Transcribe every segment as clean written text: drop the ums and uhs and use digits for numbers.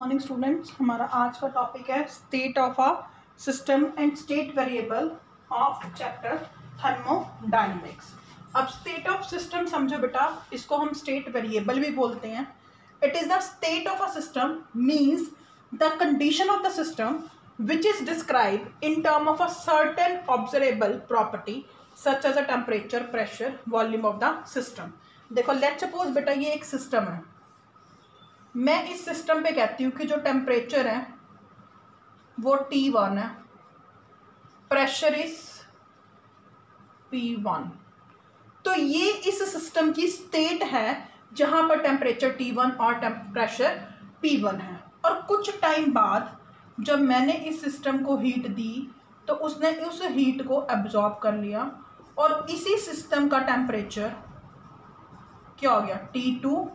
Morning students, हमारा आज का टॉपिक है state of a system and state variable of chapter thermodynamics. अब स्टेट ऑफ सिस्टम समझो बेटा, इसको हम स्टेट वेरिएबल भी बोलते हैं। It is the state of a system means the condition of the system which is describe in term of a certain observable property such as a temperature, pressure, volume of the system. देखो, let's suppose बेटा ये एक system है। मैं इस system पे कहती हूँ कि जो टेम्परेचर है वो T1 है, प्रेशर इज P1। तो ये इस सिस्टम की स्टेट है जहां पर टेम्परेचर T1 और प्रेशर P1 है। और कुछ टाइम बाद जब मैंने इस सिस्टम को हीट दी तो उसने उस हीट को एब्जॉर्ब कर लिया और इसी सिस्टम का टेम्परेचर क्या हो गया, T2,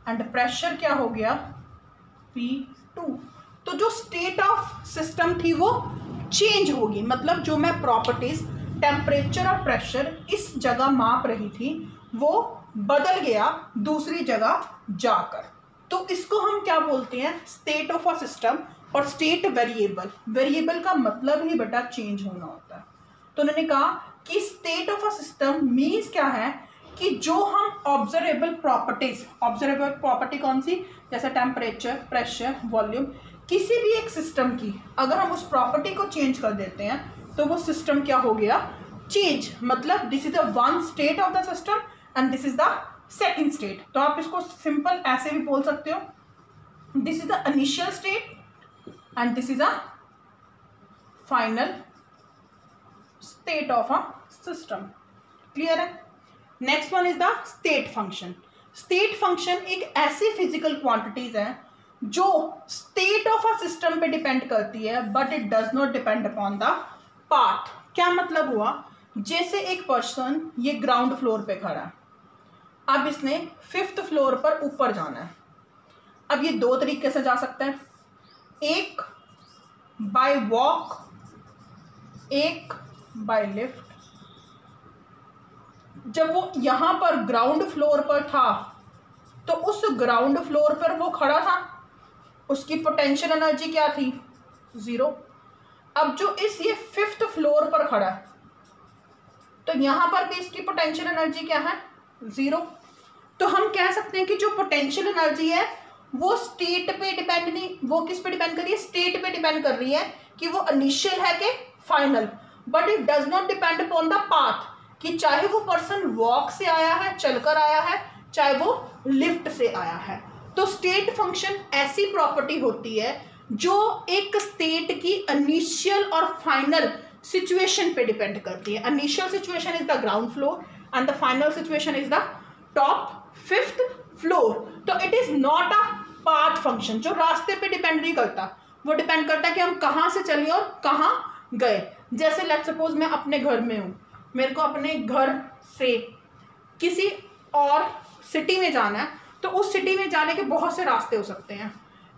एंड प्रेशर क्या हो गया, P2। तो जो स्टेट ऑफ सिस्टम थी वो चेंज होगी, मतलब जो मैं प्रॉपर्टीज टेम्परेचर और प्रेशर इस जगह माप रही थी वो बदल गया दूसरी जगह जाकर। तो इसको हम क्या बोलते हैं, स्टेट ऑफ अ सिस्टम। और स्टेट वेरिएबल, वेरिएबल का मतलब ही बेटा चेंज होना होता है। तो उन्होंने कहा कि state of a system means क्या है कि जो हम ऑब्जर्वेबल प्रॉपर्टीज, ऑब्जर्वेबल प्रॉपर्टी कौन सी, जैसे टेम्परेचर, प्रेशर, वॉल्यूम, किसी भी एक सिस्टम की अगर हम उस प्रॉपर्टी को चेंज कर देते हैं तो वो सिस्टम क्या हो गया, चेंज। मतलब this is the one state of the system and this is the second state. तो आप इसको सिंपल ऐसे भी बोल सकते हो, this is the initial state and this is a final state of a system. Clear है। Next one is the state function. स्टेट फंक्शन एक ऐसी फिजिकल क्वांटिटीज है जो स्टेट ऑफ अ सिस्टम पे डिपेंड करती है but it does not depend upon the path. क्या मतलब हुआ, जैसे एक पर्सन ये ग्राउंड फ्लोर पे खड़ा है, अब इसने 5th फ्लोर पर ऊपर जाना है। अब ये दो तरीके से जा सकता है, एक बाय वॉक, एक बाय लिफ्ट। जब वो यहां पर ग्राउंड फ्लोर पर था तो उस ग्राउंड फ्लोर पर वो खड़ा था, उसकी पोटेंशियल एनर्जी क्या थी, 0। अब जो इस ये 5th फ्लोर पर खड़ा है तो यहां पर भी इसकी पोटेंशियल एनर्जी क्या है, 0। तो हम कह सकते हैं कि जो पोटेंशियल एनर्जी है वो स्टेट पे डिपेंड नहीं, वो किस पे डिपेंड कर रही है, स्टेट पे डिपेंड कर रही है कि वो इनिशियल है कि final. But it does not depend upon the path, कि चाहे वो पर्सन वॉक से आया है, चलकर आया है, चाहे वो लिफ्ट से आया है। तो स्टेट फंक्शन ऐसी प्रॉपर्टी होती है जो एक स्टेट की इनिशियल और फाइनल सिचुएशन पे डिपेंड करती है। Initial situation is the ground floor and the final situation is the top 5th floor. तो it is not a path function, जो रास्ते पे डिपेंड नहीं करता, वो डिपेंड करता है कि हम कहाँ से चले और कहाँ गए। जैसे लेट्स सपोज मैं अपने घर में हूँ, मेरे को अपने घर से किसी और सिटी में जाना है, तो उस सिटी में जाने के बहुत से रास्ते हो सकते हैं।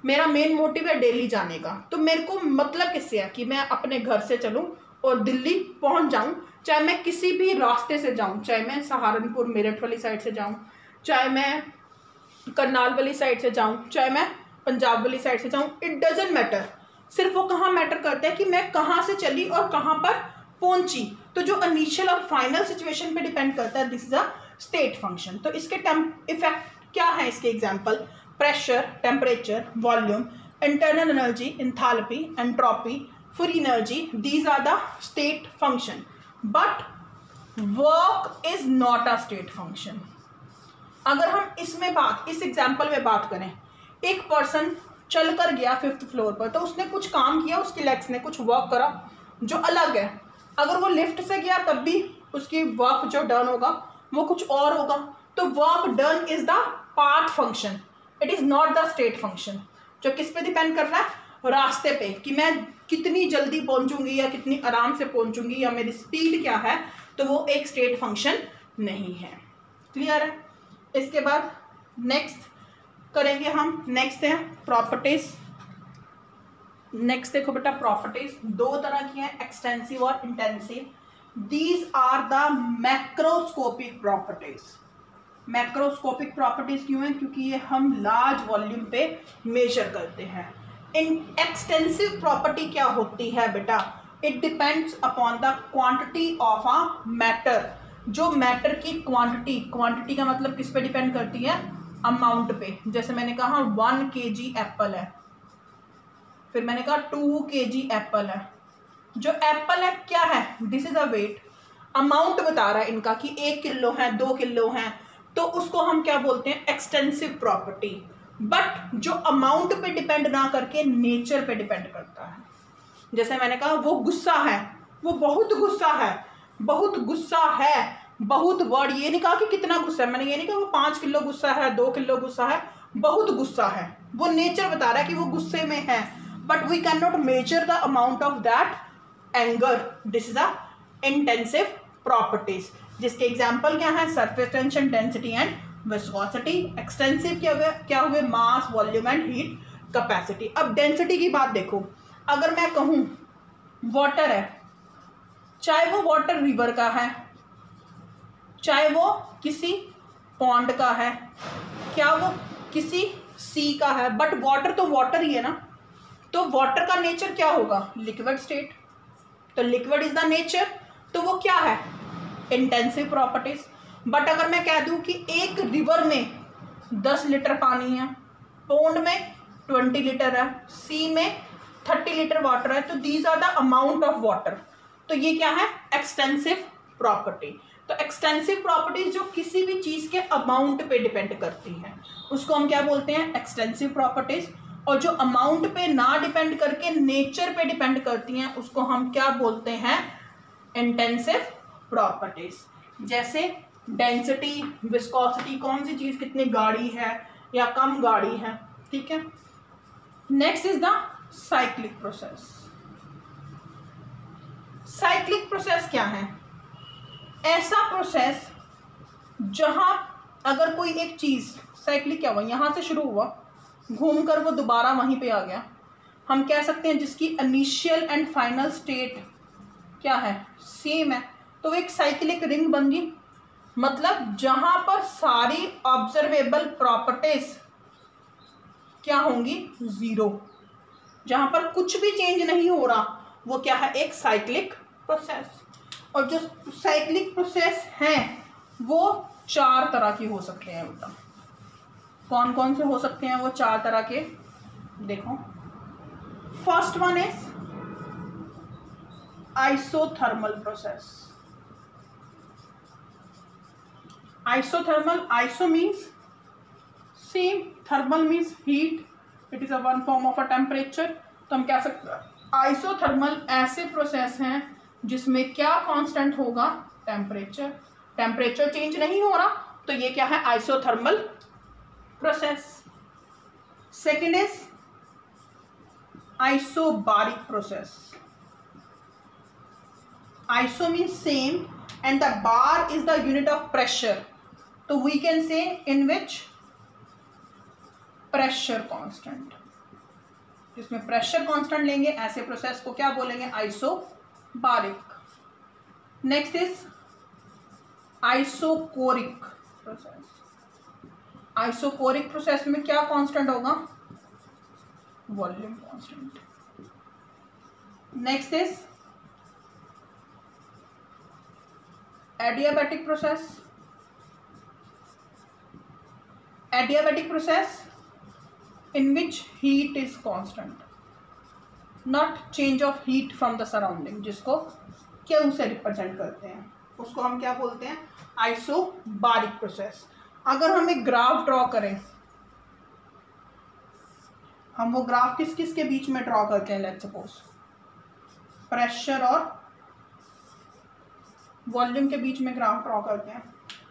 मेरा मेन मोटिव है दिल्ली जाने का, तो मेरे को मतलब किससे है कि मैं अपने घर से चलूं और दिल्ली पहुंच जाऊं, चाहे मैं किसी भी रास्ते से जाऊं, चाहे मैं सहारनपुर मेरठ वाली साइड से जाऊं, चाहे मैं करनाल वाली साइड से जाऊं, चाहे मैं पंजाब वाली साइड से जाऊं, इट डजेंट मैटर। सिर्फ वो कहाँ मैटर करता है कि मैं कहाँ से चली और कहाँ पर पहुंची। तो जो इनिशियल और फाइनल सिचुएशन पे डिपेंड करता है, this is a state function. तो इसके इफेक्ट क्या है, इसके example, pressure, temperature, volume, internal energy, enthalpy, entropy, free energy, these are the state function. But work is not a state function. अगर हम इसमें इस एग्जाम्पल में बात करें, एक पर्सन चल कर गया 5th फ्लोर पर, तो उसने कुछ काम किया, उसकी लेग्स ने कुछ वर्क करा जो अलग है। अगर वो लिफ्ट से गया तब भी उसकी वर्क जो डन होगा वो कुछ और होगा। तो work done is the path function, it is not the state function. जो किस पे डिपेंड कर रहा है, रास्ते पे, कि मैं कितनी जल्दी पहुंचूंगी या कितनी आराम से पहुंचूंगी या मेरी स्पीड क्या है, तो वो एक स्टेट फंक्शन नहीं है। क्लियर है। इसके बाद नेक्स्ट करेंगे हम, नेक्स्ट है प्रॉपर्टीज। नेक्स्ट देखो बेटा, प्रॉपर्टीज दो तरह की हैं, एक्सटेंसिव और intensive. These are the macroscopic properties. Macroscopic properties क्यों है? क्योंकि ये हम लार्ज वॉल्यूम पे मेजर करते हैं। इन एक्सटेंसिव प्रॉपर्टी क्या होती है बेटा? It depends upon the quantity of a matter. जो मैटर की क्वांटिटी का मतलब किस पे डिपेंड करती है? अमाउंट पे। जैसे मैंने कहा 1 kg एप्पल है, फिर मैंने कहा 2 kg एप्पल है। जो एप्पल है क्या है? This is a weight. Amount बता रहा है इनका कि 1 किलो है, 2 किलो है, तो उसको हम क्या बोलते हैं? Extensive property. बट जो अमाउंट पे डिपेंड ना करके नेचर पे डिपेंड करता है। जैसे मैंने कहा वो गुस्सा है, वो बहुत गुस्सा है, बहुत गुस्सा है, बहुत वर्ड, ये नहीं कहा कि कितना गुस्सा है, मैंने ये नहीं कहा वो 5 किलो गुस्सा है, 2 किलो गुस्सा है, बहुत गुस्सा है। वो नेचर बता रहा है कि वो गुस्से में है, but we can not measure the amount of that anger. This is a intensive properties, जिसके एग्जाम्पल क्या है? Surface tension, density and viscosity. Extensive क्या हुए? Mass, volume and heat capacity. अब डेंसिटी की बात देखो, अगर मैं कहूँ वाटर है, चाहे वो वाटर रिवर का है, चाहे वो किसी पॉन्ड का है, क्या वो किसी सी का है, बट वाटर तो वाटर ही है ना। तो वाटर का नेचर क्या होगा? Liquid state. तो लिक्विड इज द नेचर, तो वो क्या है? Intensive properties. बट अगर मैं कह दूं कि एक रिवर में 10 लीटर पानी है, पॉन्ड में 20 लीटर है, सी में 30 लीटर वाटर है, तो these are the amount of water. तो ये क्या है? Extensive property. तो एक्सटेंसिव प्रॉपर्टीज जो किसी भी चीज के अमाउंट पे डिपेंड करती है उसको हम क्या बोलते हैं? Extensive properties. और जो अमाउंट पे ना डिपेंड करके नेचर पे डिपेंड करती हैं उसको हम क्या बोलते हैं? Intensive properties. जैसे डेंसिटी, विस्कोसिटी, कौन सी चीज कितनी गाढ़ी है या कम गाढ़ी है, ठीक है। Next is the cyclic process. Cyclic process क्या है? ऐसा प्रोसेस जहां अगर कोई एक चीज, साइक्लिक क्या हुआ? यहां से शुरू हुआ, घूमकर वो दोबारा वहीं पे आ गया, हम कह सकते हैं जिसकी इनिशियल एंड फाइनल स्टेट क्या है? सेम है, तो एक साइक्लिक रिंग बन गई। मतलब जहां पर सारी ऑब्जर्वेबल प्रॉपर्टीज क्या होंगी? जीरो। जहां पर कुछ भी चेंज नहीं हो रहा वो क्या है? एक साइक्लिक प्रोसेस। और जो साइक्लिक प्रोसेस हैं वो 4 तरह की हो सकते हैं बेटा। कौन कौन से हो सकते हैं वो 4 तरह के? देखो, first one is isothermal process. Isothermal, iso means same, thermal means heat, it is a one form of a temperature. तो हम कह सकते हैं आइसोथर्मल ऐसे प्रोसेस हैं जिसमें क्या कांस्टेंट होगा? टेम्परेचर। टेम्परेचर चेंज नहीं हो रहा, तो ये क्या है? Isothermal process. Second is isobaric process. Iso means same and the bar is the unit of pressure, तो we can say in which pressure constant. जिसमें प्रेशर कांस्टेंट लेंगे ऐसे प्रोसेस को क्या बोलेंगे? Isobaric. Next is isochoric process. Isochoric process में क्या constant होगा? Volume constant. Next is adiabatic process. Adiabatic process in which heat is constant, not change of heat from the surrounding, जिसको Q से रिप्रेजेंट करते हैं उसको हम क्या बोलते हैं? Isobaric process. अगर हम एक ग्राफ ड्रॉ करें, हम वो ग्राफ किस किस के बीच में ड्रॉ करते हैं? लेट्स सपोज प्रेशर और वॉल्यूम के बीच में ग्राफ ड्रॉ करते हैं,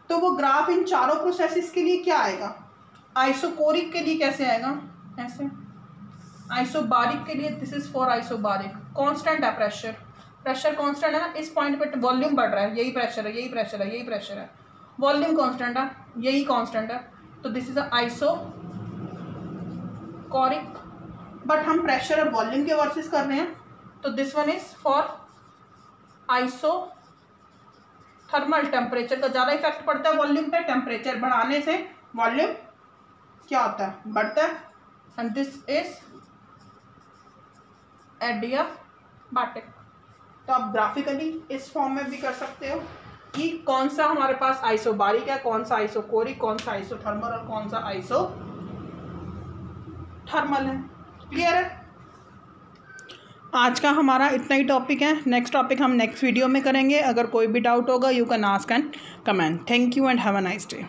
तो वो ग्राफ इन चारों प्रोसेसेस के लिए क्या आएगा? आइसोकोरिक के लिए कैसे आएगा? ऐसे। आइसोबारिक के लिए this is for isobaric, constant है प्रेशर, प्रेशर कांस्टेंट है ना, इस पॉइंट पे वॉल्यूम बढ़ रहा है, यही प्रेशर है, यही प्रेशर है, यही प्रेशर है, वॉल्यूम कांस्टेंट है, यही कांस्टेंट है, तो दिस इज आइसोकोरिक। बट हम प्रेशर और वॉल्यूम के वर्सेस कर रहे हैं, तो this one is for isothermal thermal temperature का ज़्यादा इफेक्ट पड़ता है वॉल्यूम पे। टेम्परेचर बढ़ाने से वॉल्यूम क्या होता है, बढ़ता है। And this is adiabatic. तो आप ग्राफिकली इस फॉर्म में भी कर सकते हो कि कौन सा हमारे पास आइसोबारिक है, कौन सा आइसोकोरिक, कौन सा आइसोथर्मल और कौन सा आइसोथर्मल है। क्लियर है? आज का हमारा इतना ही टॉपिक है। नेक्स्ट टॉपिक हम नेक्स्ट वीडियो में करेंगे। अगर कोई भी डाउट होगा you can ask and comment. Thank you and have a nice day.